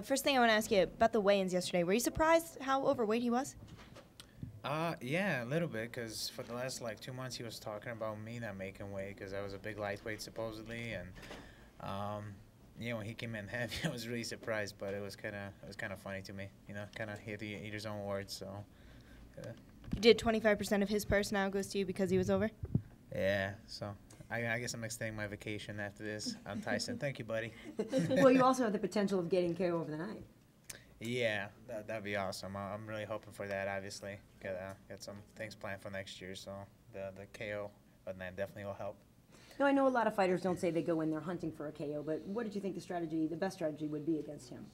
First thing I want to ask you about the weigh-ins yesterday. Were you surprised how overweight he was? Yeah, a little bit, because for the last, 2 months he was talking about me not making weight because I was a big lightweight supposedly, and, when he came in heavy, I was really surprised, but it was kind of funny to me, kind of hear the eater's own words, so. You did 25% of his purse now goes to you because he was over? Yeah, so I guess I'm extending my vacation after this. I'm Tyson. Thank you, buddy. Well, you also have the potential of getting KO over the night. Yeah, that'd be awesome. I'm really hoping for that, obviously. Got some things planned for next year, so the KO of the night definitely will help. Now, I know a lot of fighters don't say they go in there hunting for a KO, but what did you think the best strategy would be against him?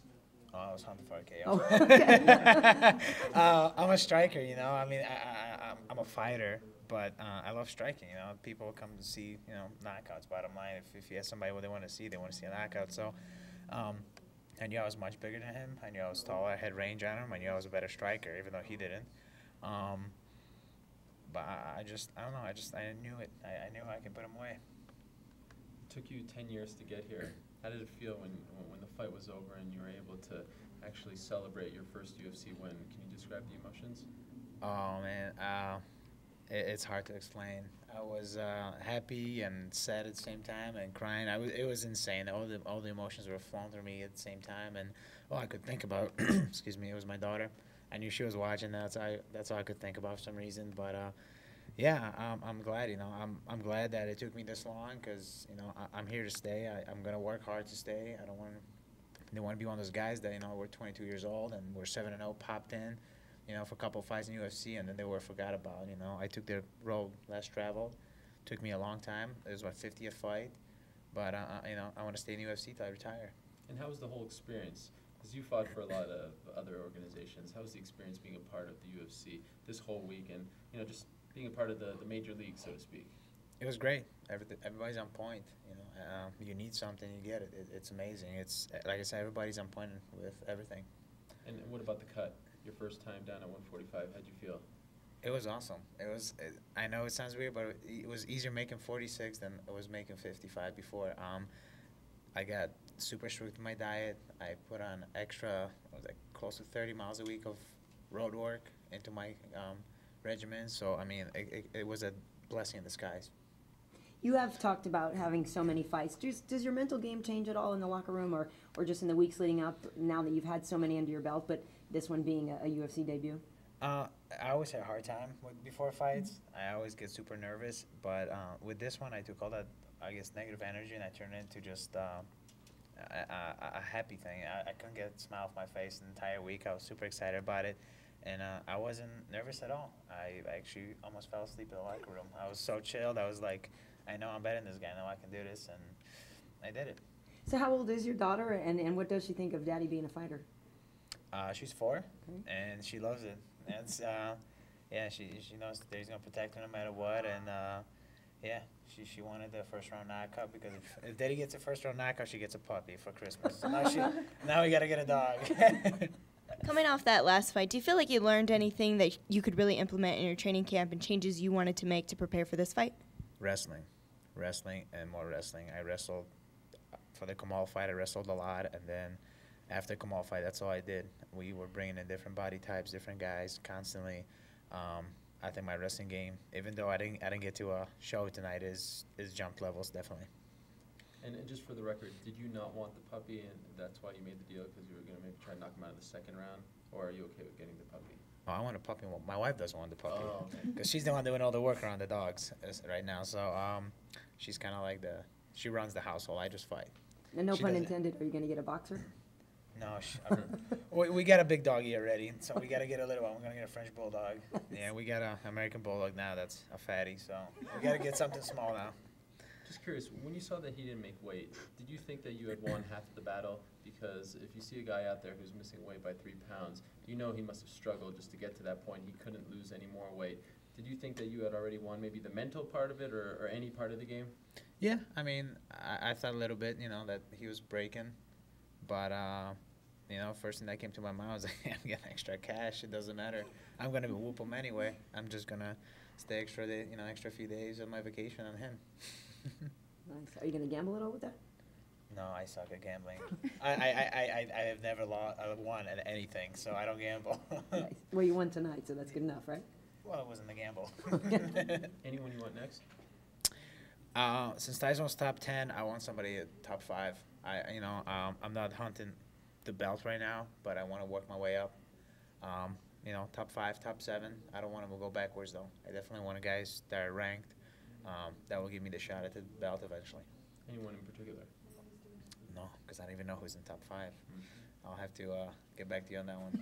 Oh, I was hunting for a KO. Oh, okay. I'm a striker, I mean, I'm a fighter, but I love striking, People come to see, knockouts, bottom line. If you ask somebody what they want to see a knockout. So I knew I was much bigger than him. I knew I was taller. I had range on him. I knew I was a better striker, even though he didn't. But I don't know. I knew it. I knew I could put him away. It took you 10 years to get here. How did it feel when the fight was over and you were able to actually celebrate your first UFC win? Can you describe the emotions? Oh, man. It's hard to explain. I was happy and sad at the same time and crying. It was insane. All the emotions were flowing through me at the same time, and all I could think about, excuse me, it was my daughter. I knew she was watching. That's all I could think about for some reason. But yeah, I'm glad. I'm glad that it took me this long because I'm here to stay. I'm gonna work hard to stay. I don't want to be one of those guys that we're 22 years old and we're 7-0, popped in, for a couple of fights in UFC, and then they were forgot about. I took their road less traveled. Took me a long time. It was my 50th fight, but I want to stay in the UFC till I retire. And how was the whole experience? Because you fought for a lot of other organizations. How was the experience being a part of the UFC this whole week, and just being a part of the major league, so to speak? It was great. Everybody's on point. You need something, you get it. It's amazing. It's like I said, everybody's on point with everything. And what about the cut? Your first time down at 145, how'd you feel? It was awesome. I know it sounds weird, but it was easier making 46 than it was making 55 before. I got super strict with my diet. I put on extra, close to 30 miles a week of road work into my regimen. So, I mean, it was a blessing in disguise. You have talked about having so many fights. Does your mental game change at all in the locker room or just in the weeks leading up now that you've had so many under your belt, but this one being a UFC debut? I always had a hard time before fights. I always get super nervous, but with this one, I took all that, negative energy and I turned it into just a happy thing. I couldn't get a smile off my face the entire week. I was super excited about it, and I wasn't nervous at all. I actually almost fell asleep in the locker room. I was so chilled. I was like, I know I'm better than this guy. I know I can do this, and I did it. So how old is your daughter, and what does she think of Daddy being a fighter? She's 4, and she loves it. It's yeah, she knows that Daddy's gonna protect her no matter what, and yeah, she wanted the first round knockout because if Daddy gets a first round knockout, she gets a puppy for Christmas. So now we gotta get a dog. Coming off that last fight, do you feel like you learned anything that you could really implement in your training camp and changes you wanted to make to prepare for this fight? Wrestling, and more wrestling. I wrestled for the Kamal fight. I wrestled a lot, and then after Kamal fight, that's all I did. We were bringing in different body types, different guys constantly. I think my wrestling game, even though I didn't get to a show tonight, is jumped levels definitely. And just for the record, did you not want the puppy, and that's why you made the deal because you were going to maybe try to knock him out in the second round, or are you okay with getting the puppy? Oh, I want a puppy. Well, my wife doesn't want the puppy because okay. she's the one doing all the work around the dogs right now. So she's kind of like she runs the household. I just fight. And no pun intended. Are you going to get a boxer? No, we got a big doggy already, so we got to get a little one. We're going to get a French bulldog. Yeah, we got an American bulldog now that's a fatty, so we got to get something small now. Just curious, when you saw that he didn't make weight, did you think that you had won half of the battle? Because if you see a guy out there who's missing weight by 3 pounds, you know he must have struggled just to get to that point. He couldn't lose any more weight. Did you think that you had already won maybe the mental part of it or any part of the game? Yeah, I mean, I thought a little bit, that he was breaking. But, first thing that came to my mind was, I'm getting extra cash. It doesn't matter. I'm going to whoop him anyway. I'm just going to stay extra few days of my vacation on him. Nice. Are you going to gamble at all with that? No, I suck at gambling. I have never won at anything, so I don't gamble. Nice. Well, you won tonight, so that's good enough, right? Well, it wasn't a gamble. Anyone you want next? Since Tyson was top 10, I want somebody at top 5. I'm not hunting the belt right now, but I want to work my way up. Top 5, top 7. I don't want to go backwards, though. I definitely want guys that are ranked. That will give me the shot at the belt eventually. Anyone in particular? No, because I don't even know who's in top 5. I'll have to get back to you on that one.